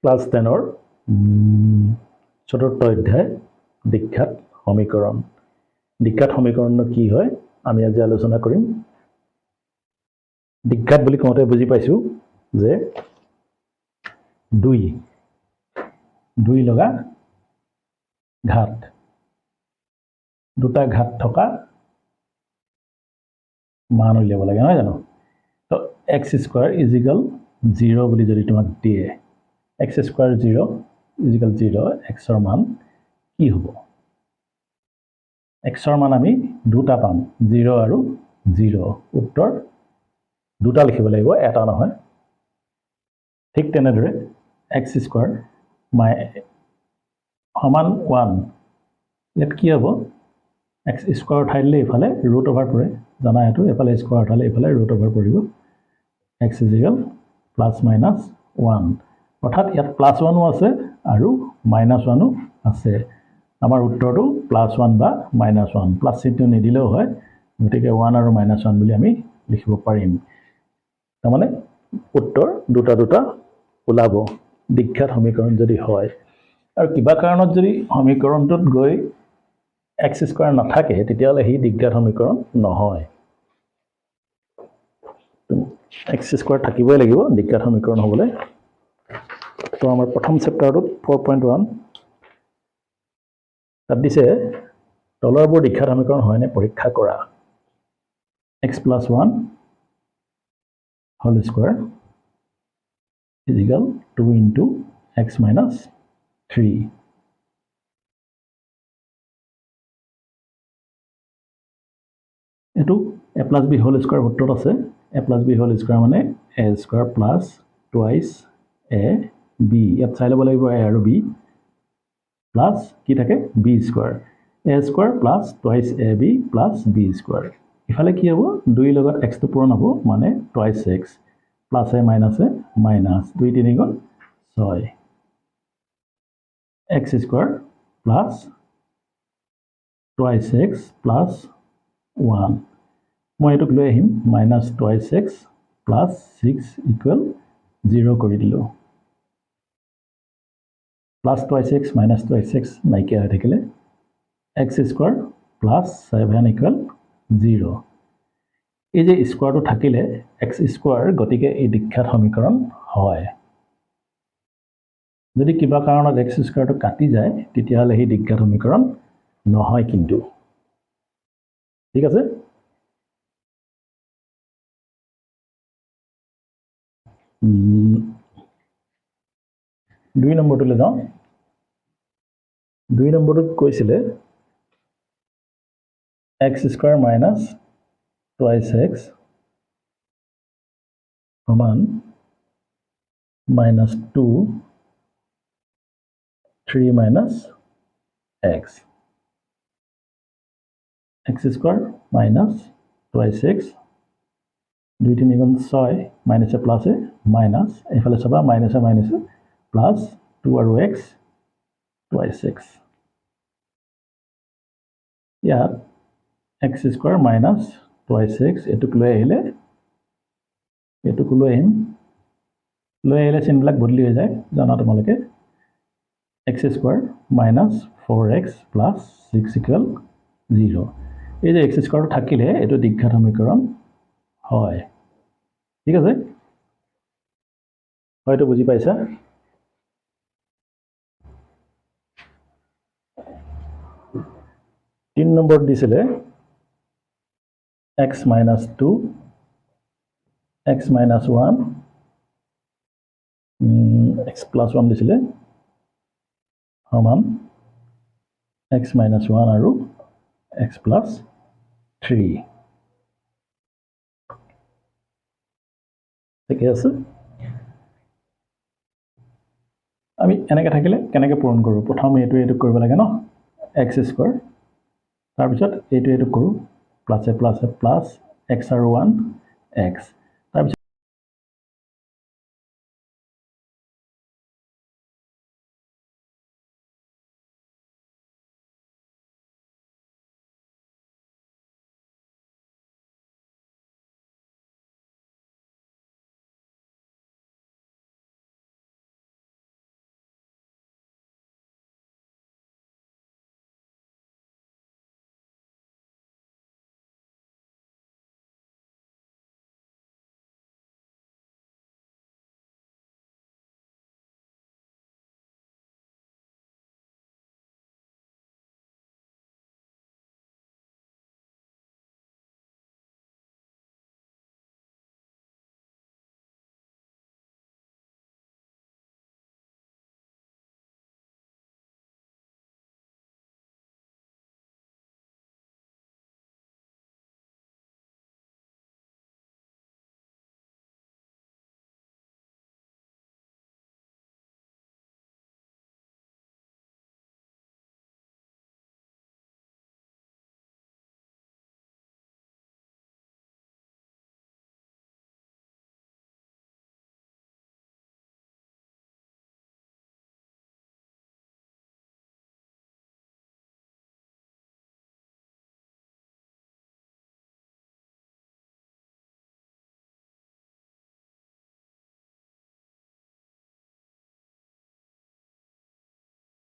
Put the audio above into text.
Class 10 চতুৰ্থ অধ্যায় দীক্ষাত সমীকৰণ। দীক্ষাত সমীকৰণ কি হয় আমি আজি আলোচনা কৰিম। দীক্ষাত বুলি কওঁতে বুজি পাইছো যে দুই লগা ঘাত, দুটা ঘাত থকা মান উলিয়াব লাগে, নহয় জানো? তো x² = 0 বুলি যদি তোমাক দিয়ে, x² 0 = 0, x ৰ মান কি হ'ব? x ৰ মান আমি দুটা পাম, 0 আৰু 0। উত্তৰ দুটা লিখিব লাগিব, এটা নহয়। ঠিক তেনেদৰে x² সমান 1, ইয়াত কি হ'ব? x² উঠাইলে ইফালে ৰুট অভাৰ পৰে, জানা এইটো, এফালে স্কোৱাৰ উঠালে ইফালে ৰুট অভাৰ পৰিব। x = +-1, অৰ্থাৎ ইয়াত +1ও আছে আৰু -1ও আছে। আমাৰ উত্তৰটো +1 বা -1, প্লাছ চিহ্ন নিদিলেও হয়, গতিকে 1 আৰু -1 বুলি আমি লিখিব পাৰিম। তাৰমানে উত্তৰ দুটা ওলাব দীক্ষাত সমীকৰণ যদি হয়। আৰু কিবা কাৰণত যদি সমীকৰণটোত গৈ x² নাথাকে, তেতিয়াহ'লে সি দীক্ষাত সমীকৰণ নহয়। x² থাকিবই লাগিব দীক্ষাত সমীকৰণ হ'বলৈ। তো আমাৰ প্ৰথম চেপ্টাৰটোত 4.1 তাত দিছে তলৰবোৰ দীক্ষাত সমীকৰণ হয়নে পৰীক্ষা কৰা। x + 1 whole square = 2 × x - 3। এইটো a + b whole square সূত্ৰত আছে। a + b whole square মানে a² + 2 ab। ইয়াত চাই ল'ব লাগিব a আৰু b প্লাছ কি থাকে b², a² + 2 ab + b²। ইফালে কি হ'ব? 2 লগত x টো পূৰণ হ'ব, মানে 2x, প্লাছে মাইনাছে মাইনাছ, 2 × 3 = 6, x² + 2x + 1। মই এইটোক লৈ আহিম, -2x + 6 = 0 কৰি দিলোঁ। +2x - 2x নাইকিয়া হৈ থাকিলে x² + 7 = 0। এই যে স্কোৱাৰটো থাকিলে x², গতিকে এই দীক্ষাত সমীকৰণ হয়। যদি কিবা কাৰণত x² কাটি যায়, তেতিয়াহ'লে সেই দীক্ষাত সমীকৰণ নহয় কিন্তু। ঠিক আছে? দুই নম্বৰটোলৈ যাওঁ। 2 নম্বৰটোত কৈছিলে x² - 2x সমান -2 3 - x। x² - 2x 2 × 3 = 6, মাইনাছে প্লাছে মাইনাছ, এইফালে চাবা মাইনাছে মাইনাছে প্লাছ 2 আৰু x 2x। ইয়াত x² - 2x এইটোক লৈ আহিলে, এইটোক লৈ আহিম, লৈ আহিলে চিনবিলাক বদলি হৈ যায়, জানা তোমালোকে। x² - 4x + 6 = 0। এই যে x² থাকিলে এইটো দীক্ষাত সমীকৰণ হয়। ঠিক আছে? হয়তো বুজি পাইছা? তিন নম্বৰ দিছিলে x - 2 x - 1 x + 1 দিছিলে সমান x - 1 আৰু x + 3। ঠিকে আছে? আমি এনেকৈ থাকিলে কেনেকৈ পূৰণ কৰোঁ? প্ৰথম এইটো কৰিব লাগে ন, x², তাৰপিছত এইটো কৰোঁ, প্লাছে প্লাছে প্লাছ x আৰু 1 x,